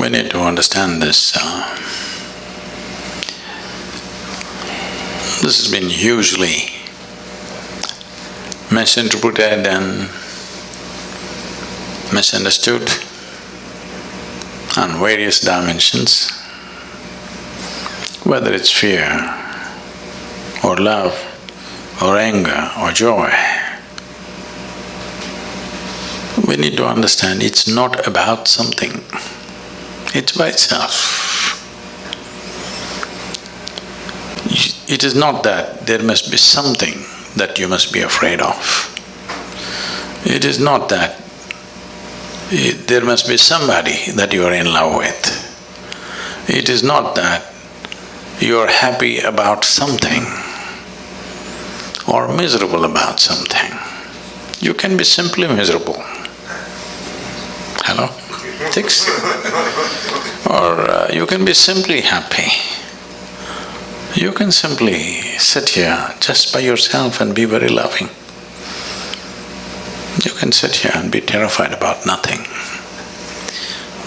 We need to understand this. This has been hugely misinterpreted and misunderstood on various dimensions, whether it's fear or love or anger or joy. We need to understand it's not about something, it's by itself. It is not that there must be something that you must be afraid of. It is not that there must be somebody that you are in love with. It is not that you are happy about something or miserable about something. You can be simply miserable. Hello? Six? Or you can be simply happy. You can simply sit here just by yourself and be very loving. You can sit here and be terrified about nothing.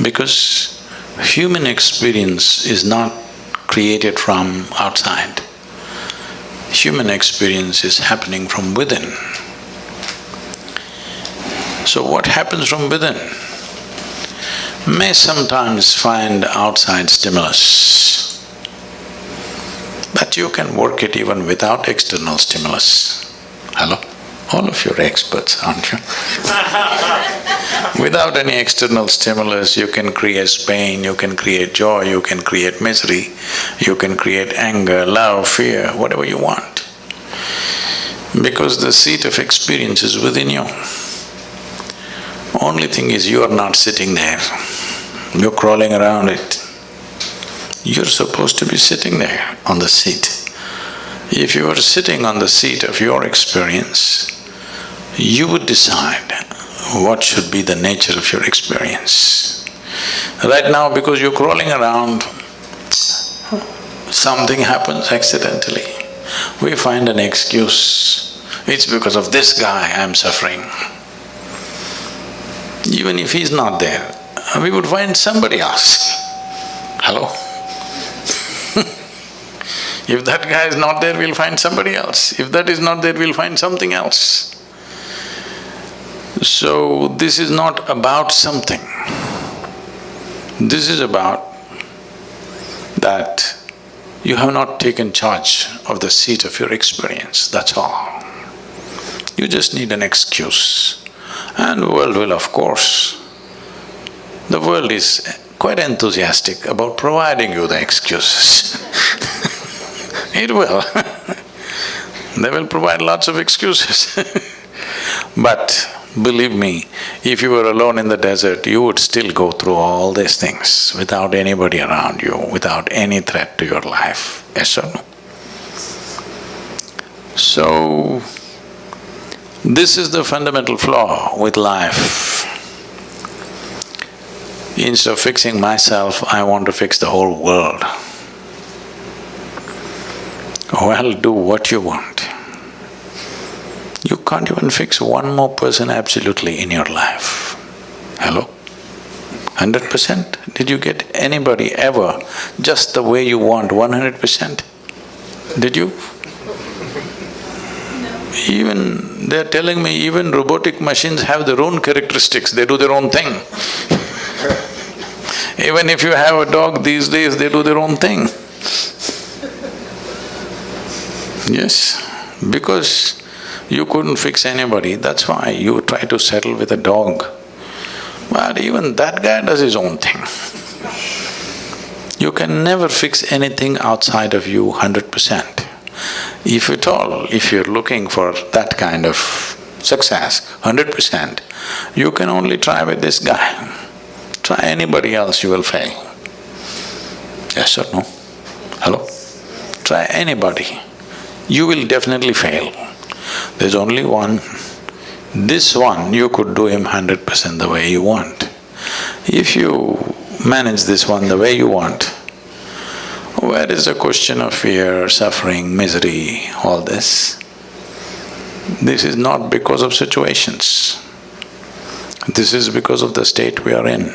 Because human experience is not created from outside. Human experience is happening from within. So what happens from within may sometimes find outside stimulus, but you can work it even without external stimulus. Hello? All of you are experts, aren't you? Without any external stimulus, you can create pain, you can create joy, you can create misery, you can create anger, love, fear, whatever you want. Because the seat of experience is within you. Only thing is you are not sitting there, you're crawling around it. You're supposed to be sitting there on the seat. If you were sitting on the seat of your experience, you would decide what should be the nature of your experience. Right now, because you're crawling around, something happens accidentally. We find an excuse. It's because of this guy I'm suffering. Even if he's not there, we would find somebody else. Hello? If that guy is not there, we'll find somebody else. If that is not there, we'll find something else. So, this is not about something. This is about that you have not taken charge of the seat of your experience, that's all. You just need an excuse. And the world will, of course, the world is quite enthusiastic about providing you the excuses. It will. They will provide lots of excuses. But believe me, if you were alone in the desert, you would still go through all these things without anybody around you, without any threat to your life. Yes or no? So, this is the fundamental flaw with life. Instead of fixing myself, I want to fix the whole world. Well, do what you want. You can't even fix one more person absolutely in your life. Hello? 100%? Did you get anybody ever just the way you want, 100%? Did you? No. Even… they're telling me even robotic machines have their own characteristics, they do their own thing. Even if you have a dog these days, they do their own thing. Yes, because you couldn't fix anybody, that's why you try to settle with a dog. But even that guy does his own thing. You can never fix anything outside of you 100%. If at all, if you're looking for that kind of success, 100%, you can only try with this guy. Try anybody else, you will fail. Yes or no? Hello? Try anybody, you will definitely fail. There's only one. This one, you could do him 100% the way you want. If you manage this one the way you want, where is the question of fear, suffering, misery, all this? This is not because of situations. This is because of the state we are in.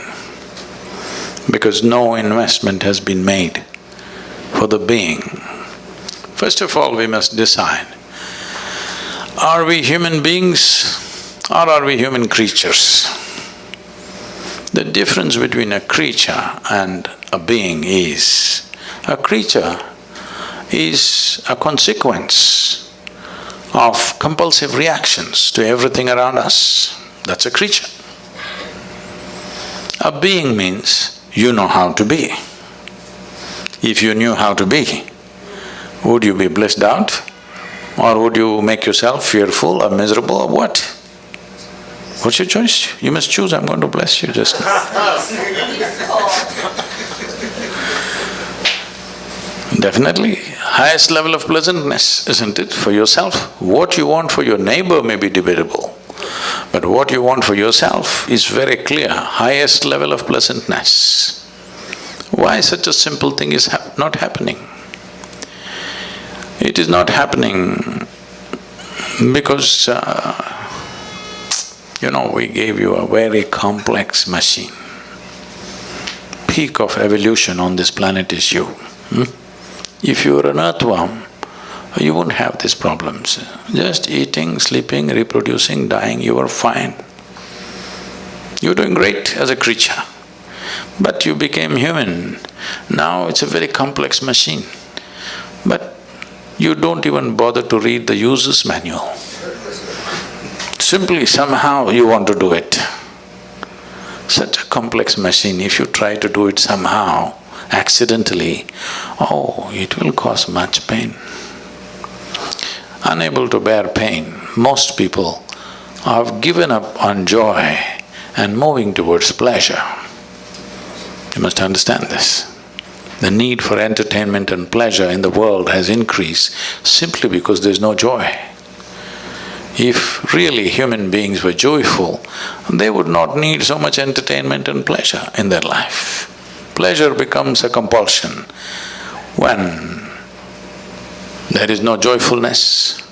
because no investment has been made for the being. First of all, we must decide, are we human beings or are we human creatures? The difference between a creature and a being is, a creature is a consequence of compulsive reactions to everything around us. That's a creature. A being means you know how to be. If you knew how to be, would you be blissed out? Or would you make yourself fearful or miserable or what? What's your choice? You must choose. I'm going to bless you just now. Definitely, highest level of pleasantness, isn't it, for yourself? What you want for your neighbor may be debatable, but what you want for yourself is very clear, highest level of pleasantness. Why such a simple thing is not happening? It is not happening because, we gave you a very complex machine. Peak of evolution on this planet is you. If you were an earthworm, you wouldn't have these problems. Just eating, sleeping, reproducing, dying, you were fine. You're doing great as a creature. But you became human. Now it's a very complex machine. But you don't even bother to read the user's manual. Simply somehow you want to do it. Such a complex machine, if you try to do it somehow, accidentally, oh, it will cause much pain. Unable to bear pain, most people have given up on joy and moving towards pleasure. You must understand this. The need for entertainment and pleasure in the world has increased simply because there's no joy. If really human beings were joyful, they would not need so much entertainment and pleasure in their life. Pleasure becomes a compulsion when there is no joyfulness,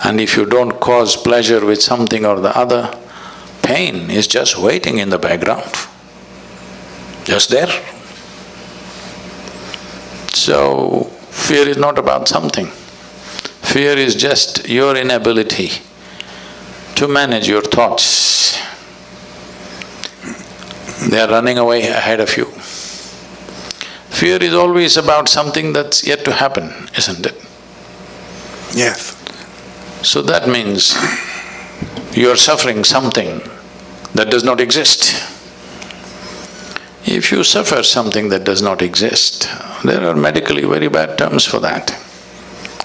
and if you don't cause pleasure with something or the other, pain is just waiting in the background, just there. So, fear is not about something. Fear is just your inability to manage your thoughts. They are running away ahead of you. Fear is always about something that's yet to happen, isn't it? Yes. So that means you're suffering something that does not exist. If you suffer something that does not exist, there are medically very bad terms for that.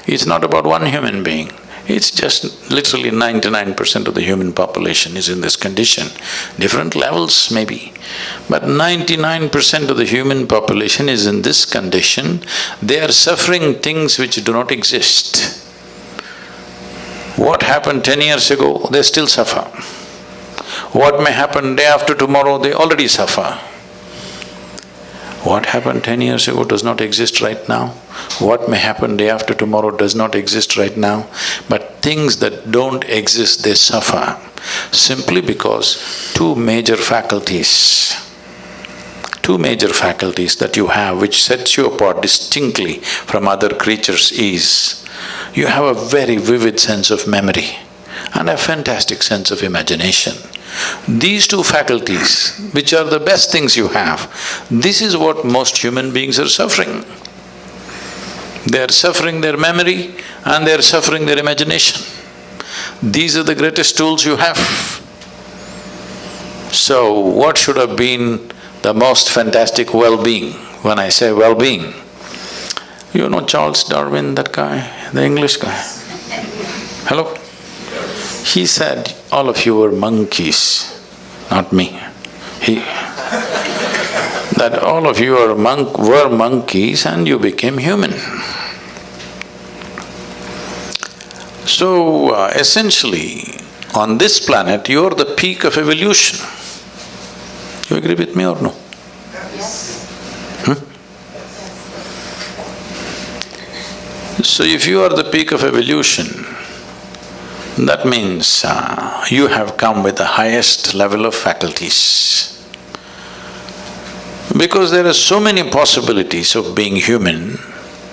It's not about one human being, it's just literally 99% of the human population is in this condition. Different levels maybe, but 99% of the human population is in this condition. They are suffering things which do not exist. What happened 10 years ago, they still suffer. What may happen day after tomorrow, they already suffer. What happened 10 years ago does not exist right now. What may happen day after tomorrow does not exist right now. But things that don't exist, they suffer simply because two major faculties that you have which sets you apart distinctly from other creatures is, you have a very vivid sense of memory and a fantastic sense of imagination. These two faculties, which are the best things you have, this is what most human beings are suffering. They are suffering their memory and they are suffering their imagination. These are the greatest tools you have. So, what should have been the most fantastic well-being? When I say well-being, you know Charles Darwin, that guy, the English guy? Hello? He said, all of you were monkeys, not me. That all of you were monkeys and you became human. So, essentially, on this planet, you're the peak of evolution. You agree with me or no? Yes. So, if you are the peak of evolution, that means you have come with the highest level of faculties. Because there are so many possibilities of being human,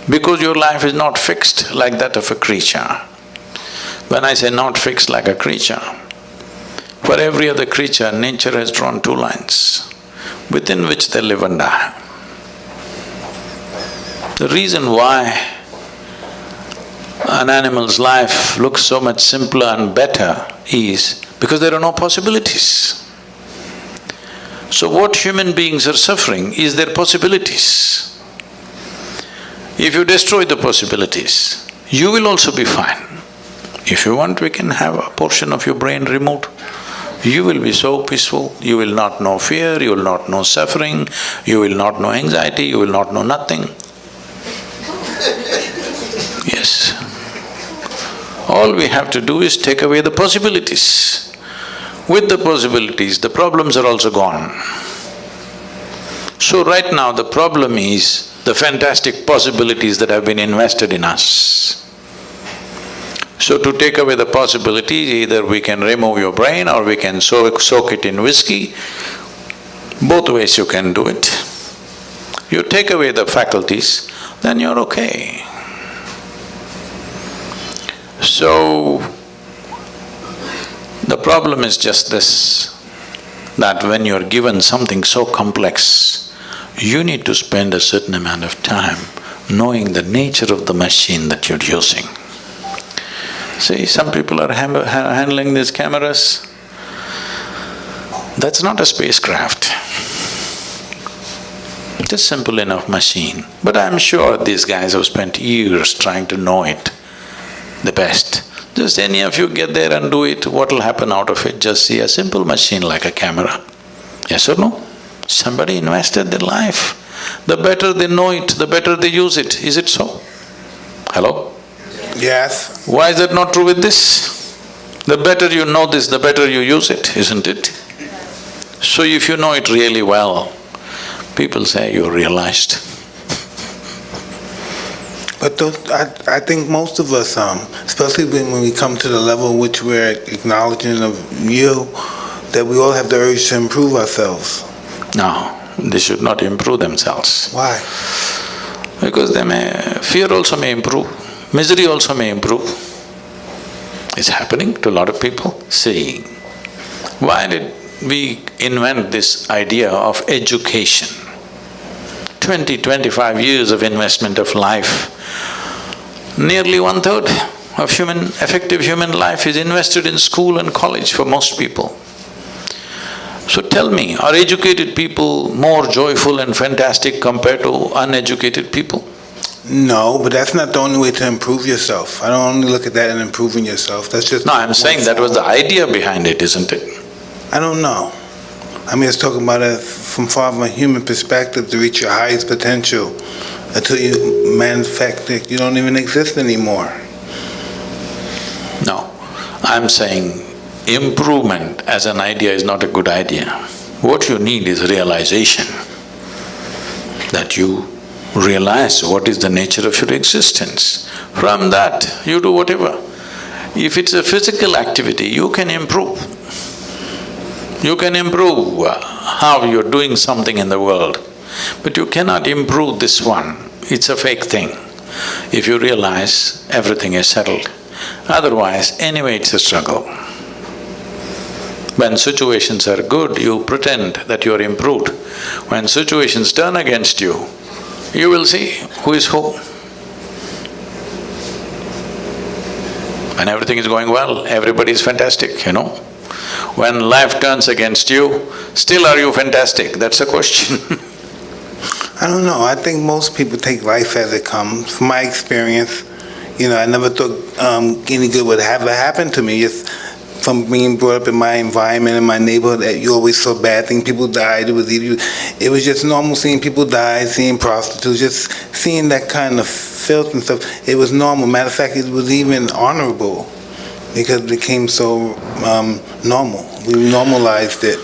because your life is not fixed like that of a creature. When I say not fixed like a creature, for every other creature, nature has drawn two lines within which they live and die. The reason why an animal's life looks so much simpler and better is because there are no possibilities. So what human beings are suffering is their possibilities. If you destroy the possibilities, you will also be fine. If you want, we can have a portion of your brain removed. You will be so peaceful, you will not know fear, you will not know suffering, you will not know anxiety, you will not know nothing. Yes. All we have to do is take away the possibilities. With the possibilities, the problems are also gone. So right now the problem is the fantastic possibilities that have been invested in us. So to take away the possibilities, either we can remove your brain or we can soak it in whiskey. Both ways you can do it. You take away the faculties, then you're okay. So, the problem is just this, that when you're given something so complex, you need to spend a certain amount of time knowing the nature of the machine that you're using. See, some people are handling these cameras. That's not a spacecraft. Just simple enough machine. But I'm sure these guys have spent years trying to know it the best. Just any of you get there and do it, what'll happen out of it? Just see a simple machine like a camera. Yes or no? Somebody invested their life. The better they know it, the better they use it. Is it so? Hello? Yes. Why is that not true with this? The better you know this, the better you use it, isn't it? So if you know it really well, people say you're realized. But I think most of us, especially when we come to the level which we're acknowledging of you, that we all have the urge to improve ourselves. No, they should not improve themselves. Why? Because fear also may improve, misery also may improve. It's happening to a lot of people. See, why did we invent this idea of education? 20-25 years of investment of life. Nearly 1/3 of effective human life is invested in school and college for most people. So tell me, are educated people more joyful and fantastic compared to uneducated people? No, but that's not the only way to improve yourself. I don't only look at that in improving yourself, that's just… No, I'm saying that was the idea behind it, isn't it? I don't know. I mean, it's talking about it from far from a human perspective to reach your highest potential until you manifest, you don't even exist anymore. No, I'm saying improvement as an idea is not a good idea. What you need is realization, that you realize what is the nature of your existence. From that, you do whatever. If it's a physical activity, you can improve. You can improve how you're doing something in the world, but you cannot improve this one. It's a fake thing. If you realize everything is settled, otherwise anyway it's a struggle. When situations are good, you pretend that you're improved. When situations turn against you, you will see who is who. When everything is going well, everybody is fantastic, you know. When life turns against you, still are you fantastic? That's a question. I don't know. I think most people take life as it comes. From my experience, I never thought any good would ever happen to me. Just from being brought up in my environment, in my neighborhood, that you always saw bad things. People died. It was just normal seeing people die, seeing prostitutes, just seeing that kind of filth and stuff. It was normal. Matter of fact, it was even honorable, because it became so normal. We normalized it.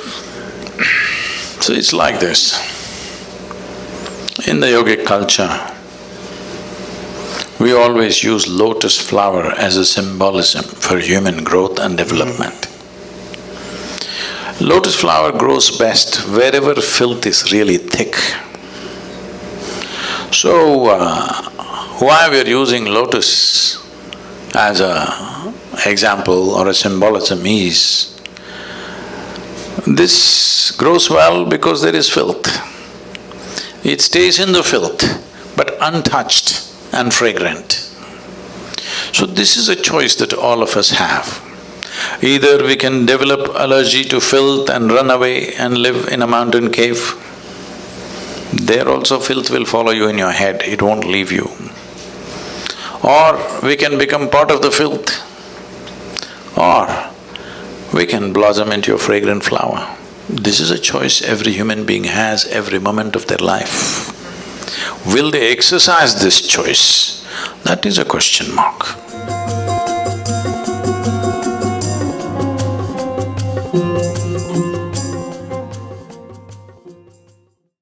So it's like this. In the yogic culture, we always use lotus flower as a symbolism for human growth and development. Lotus flower grows best wherever filth is really thick. So, why we are using lotus as a example or a symbolism is, this grows well because there is filth. It stays in the filth, but untouched and fragrant. So this is a choice that all of us have. Either we can develop allergy to filth and run away and live in a mountain cave. There also filth will follow you in your head, it won't leave you. Or we can become part of the filth. Or we can blossom into a fragrant flower. This is a choice every human being has every moment of their life. Will they exercise this choice? That is a question mark.